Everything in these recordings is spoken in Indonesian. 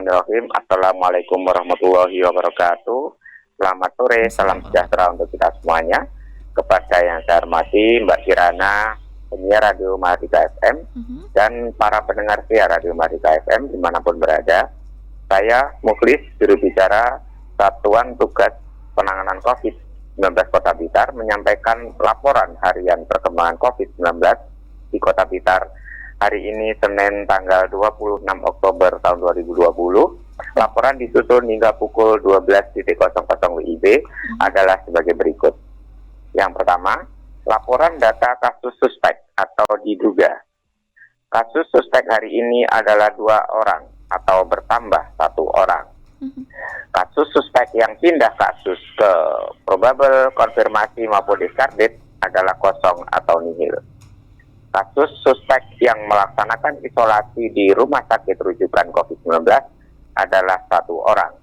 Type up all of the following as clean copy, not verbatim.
Bismillahirrahmanirrahim. Assalamualaikum warahmatullahi wabarakatuh. Selamat sore, salam sejahtera untuk kita semuanya. Kepada yang saya hormati Mbak Kirana, penyiar Radio Mahardika FM, dan para pendengar setia Radio Mahardika FM dimanapun berada. Saya Mukhlis, juru bicara Satuan Tugas Penanganan COVID-19 Kota Blitar, menyampaikan laporan harian perkembangan COVID-19 di Kota Blitar hari ini Senin tanggal 26 Oktober tahun 2020. Laporan disusun hingga pukul 12.00 WIB adalah sebagai berikut. Yang pertama, laporan data kasus suspek atau diduga. Kasus suspek hari ini adalah 2 orang atau bertambah 1 orang. Kasus suspek yang pindah kasus ke probable, konfirmasi maupun discarded adalah kosong atau nihil. Kasus suspek yang melaksanakan isolasi di rumah sakit rujukan COVID-19 adalah 1 orang.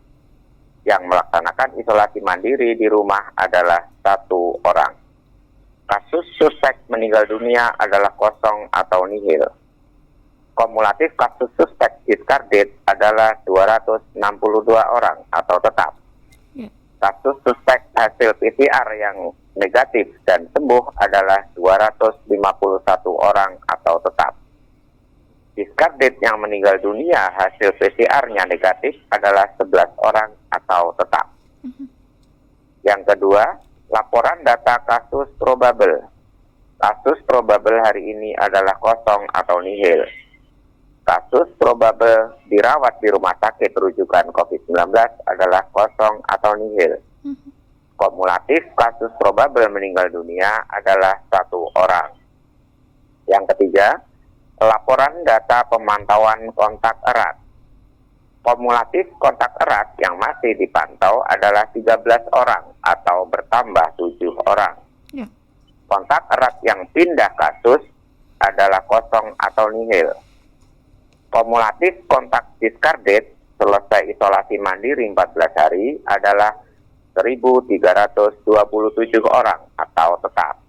Yang melaksanakan isolasi mandiri di rumah adalah 1 orang. Kasus suspek meninggal dunia adalah kosong atau nihil. Kumulatif kasus suspek discarded adalah 262 orang atau tetap. Kasus suspek hasil PCR yang negatif dan sembuh adalah 251 orang atau tetap. Discarded yang meninggal dunia hasil PCR-nya negatif adalah 11 orang atau tetap. Yang kedua, laporan data kasus probable. Kasus probable hari ini adalah kosong atau nihil. Kasus probable dirawat di rumah sakit rujukan COVID-19 adalah kosong atau nihil. Kumulatif kasus probable meninggal dunia adalah 1 orang. Yang ketiga, laporan data pemantauan kontak erat. Kumulatif kontak erat yang masih dipantau adalah 13 orang atau bertambah 7 orang. Kontak erat yang pindah kasus adalah kosong atau nihil. Kumulatif kontak discarded selesai isolasi mandiri 14 hari adalah 1.327 orang atau tetap.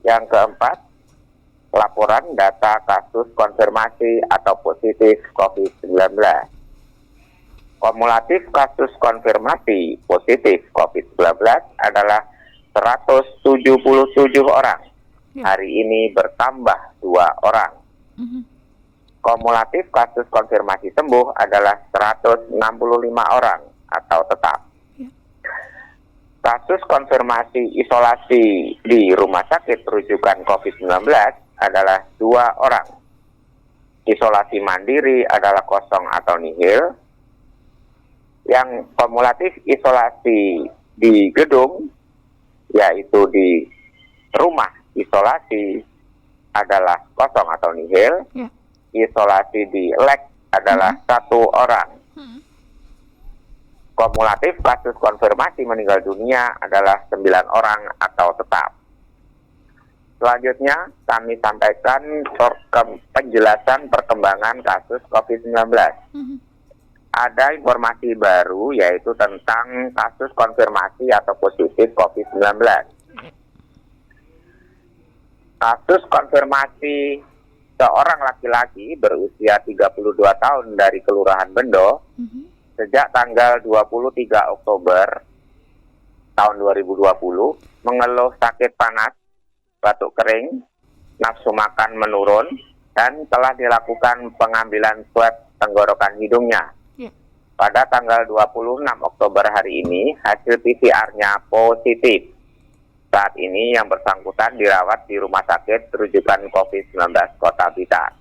Yang keempat, laporan data kasus konfirmasi atau positif COVID-19. Kumulatif kasus konfirmasi positif COVID-19 adalah 177 orang. Hari ini bertambah 2 orang. Kumulatif kasus konfirmasi sembuh adalah 165 orang atau tetap. Kasus konfirmasi isolasi di rumah sakit rujukan COVID-19 adalah 2 orang. Isolasi mandiri adalah kosong atau nihil. Yang kumulatif isolasi di gedung, yaitu di rumah isolasi, adalah kosong atau nihil. Isolasi di lek adalah 1 orang. Kumulatif kasus konfirmasi meninggal dunia adalah 9 orang atau tetap. Selanjutnya kami sampaikan penjelasan perkembangan kasus COVID-19. Ada informasi baru yaitu tentang kasus konfirmasi atau positif COVID-19. Kasus konfirmasi seorang laki-laki berusia 32 tahun dari Kelurahan Bendo sejak tanggal 23 Oktober tahun 2020 mengeluh sakit panas, batuk kering, nafsu makan menurun, dan telah dilakukan pengambilan swab tenggorokan hidungnya. Pada tanggal 26 Oktober hari ini, hasil PCR-nya positif. Saat ini yang bersangkutan dirawat di rumah sakit rujukan COVID-19 Kota Blitar.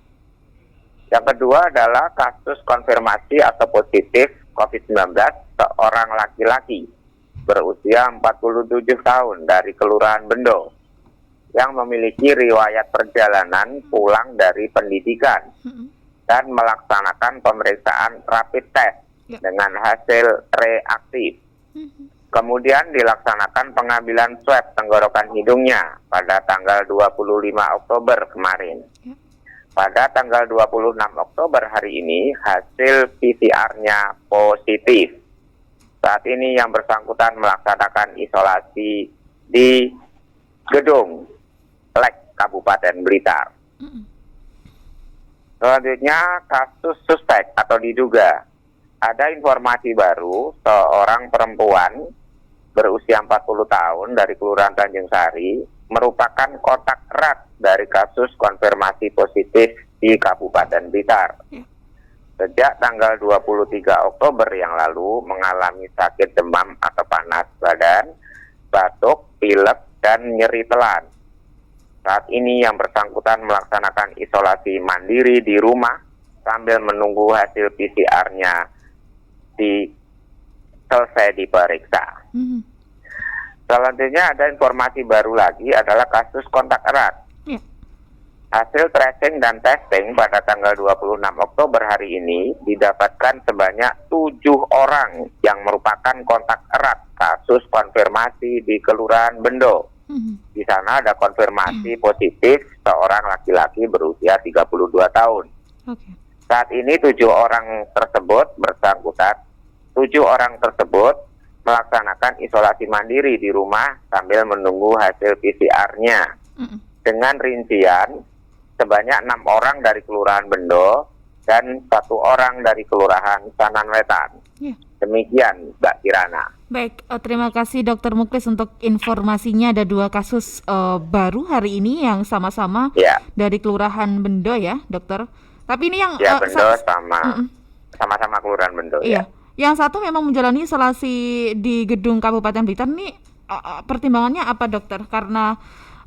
Yang kedua adalah kasus konfirmasi atau positif COVID-19 seorang laki-laki berusia 47 tahun dari Kelurahan Bendo yang memiliki riwayat perjalanan pulang dari pendidikan dan melaksanakan pemeriksaan rapid test dengan hasil reaktif. Kemudian dilaksanakan pengambilan swab tenggorokan hidungnya pada tanggal 25 Oktober kemarin. Pada tanggal 26 Oktober hari ini, hasil PCR-nya positif. Saat ini yang bersangkutan melaksanakan isolasi di gedung Lek Kabupaten Blitar. Selanjutnya kasus suspek atau diduga. ada informasi baru, seorang perempuan berusia 40 tahun dari Kelurahan Tanjung Sari merupakan kontak erat dari kasus konfirmasi positif di Kabupaten Blitar. Sejak tanggal 23 Oktober yang lalu mengalami sakit demam atau panas badan, batuk, pilek, dan nyeri telan. Saat ini yang bersangkutan melaksanakan isolasi mandiri di rumah sambil menunggu hasil PCR-nya selesai diperiksa. Selanjutnya ada informasi baru lagi adalah kasus kontak erat. Hasil tracing dan testing pada tanggal 26 Oktober hari ini didapatkan sebanyak 7 orang yang merupakan kontak erat kasus konfirmasi di Kelurahan Bendo. Di sana ada konfirmasi positif seorang laki-laki berusia 32 tahun. Saat ini 7 orang tersebut melaksanakan isolasi mandiri di rumah sambil menunggu hasil PCR-nya. Dengan rincian sebanyak 6 orang dari Kelurahan Bendo dan 1 orang dari Kelurahan Sanan Wetan. Demikian Mbak Kirana. Baik, terima kasih Dokter Muklis untuk informasinya. Ada 2 kasus baru hari ini yang sama-sama dari Kelurahan Bendo ya, Dokter. Tapi ini yang Bendo sama-sama Kelurahan Bendo. Iya. Yang satu memang menjalani isolasi di gedung Kabupaten Blitar. Ini pertimbangannya apa, Dokter? Karena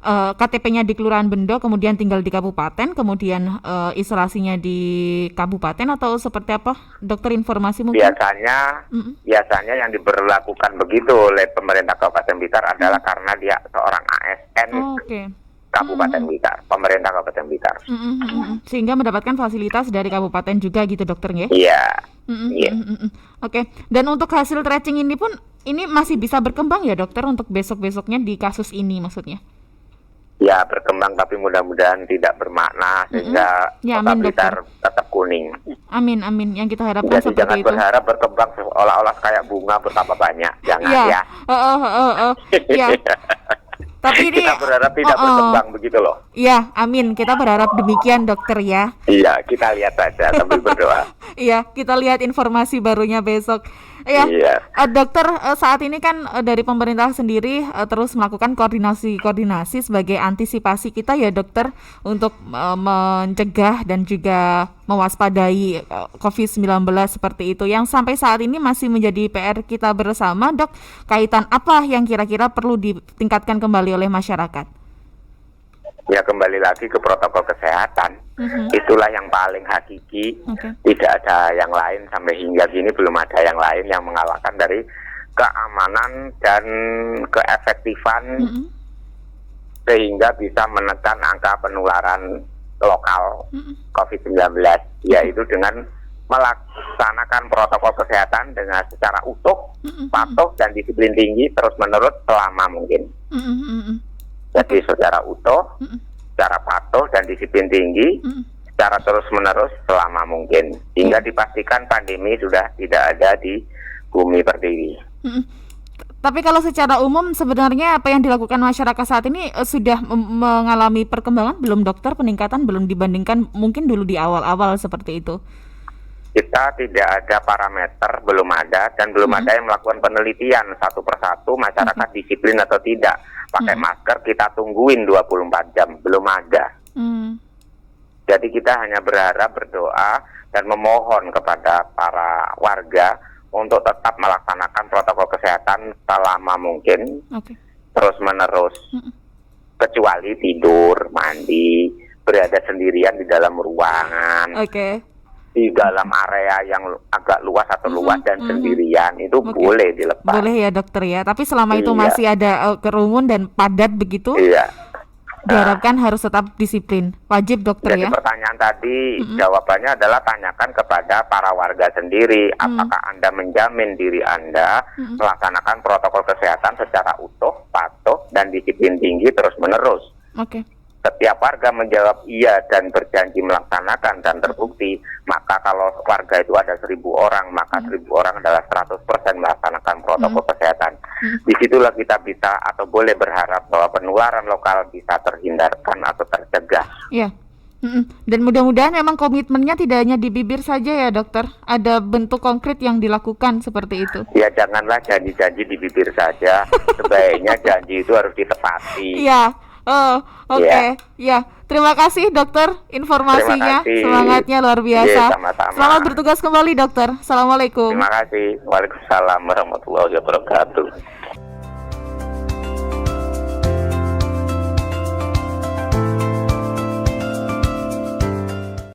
KTP-nya di Kelurahan Bendo, kemudian tinggal di kabupaten, kemudian isolasinya di kabupaten, atau seperti apa, Dokter, informasi mungkin? Biasanya yang diberlakukan begitu oleh pemerintah Kabupaten Blitar adalah karena dia seorang ASN Kabupaten Blitar, pemerintah Kabupaten Blitar. Sehingga mendapatkan fasilitas dari kabupaten juga gitu, Dokter, ya? Iya. Oke. Dan untuk hasil tracing ini pun, ini masih bisa berkembang ya, Dokter, untuk besok-besoknya di kasus ini maksudnya? Ya, berkembang, tapi mudah-mudahan tidak bermakna sehingga Kota Blitar tetap kuning. Amin. Yang kita harapkan jadi seperti itu. Jangan berharap berkembang seolah-olah kayak bunga betapa banyak. Jangan ya. Ya. Tapi ini kita berharap tidak berkembang begitu loh. Iya, amin. Kita berharap demikian, Dokter, ya. Iya, kita lihat saja sambil berdoa. Iya, kita lihat informasi barunya besok. Iya. Dokter, saat ini kan dari pemerintah sendiri terus melakukan koordinasi sebagai antisipasi kita ya, Dokter, untuk mencegah dan juga mewaspadai COVID-19 seperti itu. Yang sampai saat ini masih menjadi PR kita bersama, Dok. Kaitan apa yang kira-kira perlu ditingkatkan kembali oleh masyarakat? Ya, kembali lagi ke protokol kesehatan. Itulah yang paling hakiki. Tidak ada yang lain, sampai hingga kini belum ada yang lain yang mengalahkan dari keamanan dan keefektifan sehingga bisa menekan angka penularan lokal COVID-19, yaitu dengan melaksanakan protokol kesehatan dengan secara utuh, patuh, dan disiplin tinggi terus-menerus selama mungkin. Jadi secara utuh, secara patuh dan disiplin tinggi, secara terus-menerus selama mungkin, hingga dipastikan pandemi sudah tidak ada di bumi pertiwi. Tapi kalau secara umum sebenarnya apa yang dilakukan masyarakat saat ini sudah mengalami perkembangan belum, Dokter? Peningkatan belum dibandingkan mungkin dulu di awal-awal seperti itu? Kita tidak ada parameter, belum ada, dan belum ada yang melakukan penelitian satu persatu masyarakat disiplin atau tidak. Pakai masker kita tungguin 24 jam, belum ada. Jadi kita hanya berharap, berdoa, dan memohon kepada para warga untuk tetap melaksanakan protokol kesehatan selama mungkin, terus menerus, kecuali tidur, mandi, berada sendirian di dalam ruangan, di dalam area yang agak luas atau luas dan sendirian, itu boleh dilepas. Boleh ya, Dokter, ya. Tapi selama itu masih ada kerumun dan padat begitu, diharapkan harus tetap disiplin. Wajib, Dokter, jadi ya. Pertanyaan tadi jawabannya adalah tanyakan kepada para warga sendiri, apakah Anda menjamin diri Anda melaksanakan protokol kesehatan secara utuh, patuh, dan disiplin tinggi terus-menerus. Setiap warga menjawab iya dan berjanji melaksanakan dan terbukti, maka kalau warga itu ada 1.000 orang, maka 1.000 orang adalah 100% melaksanakan protokol kesehatan. Disitulah kita bisa atau boleh berharap bahwa penularan lokal bisa terhindarkan atau tercegah. Iya. Dan mudah-mudahan memang komitmennya tidak hanya di bibir saja ya dokter, ada bentuk konkret yang dilakukan seperti itu. Ya janganlah janji-janji di bibir saja, sebaiknya janji itu harus ditepati. Iya, oke. Ya, terima kasih dokter informasinya, semangatnya luar biasa. Sama-sama. Selamat bertugas kembali dokter. Assalamualaikum. Terima kasih. Waalaikumsalam warahmatullahi wabarakatuh.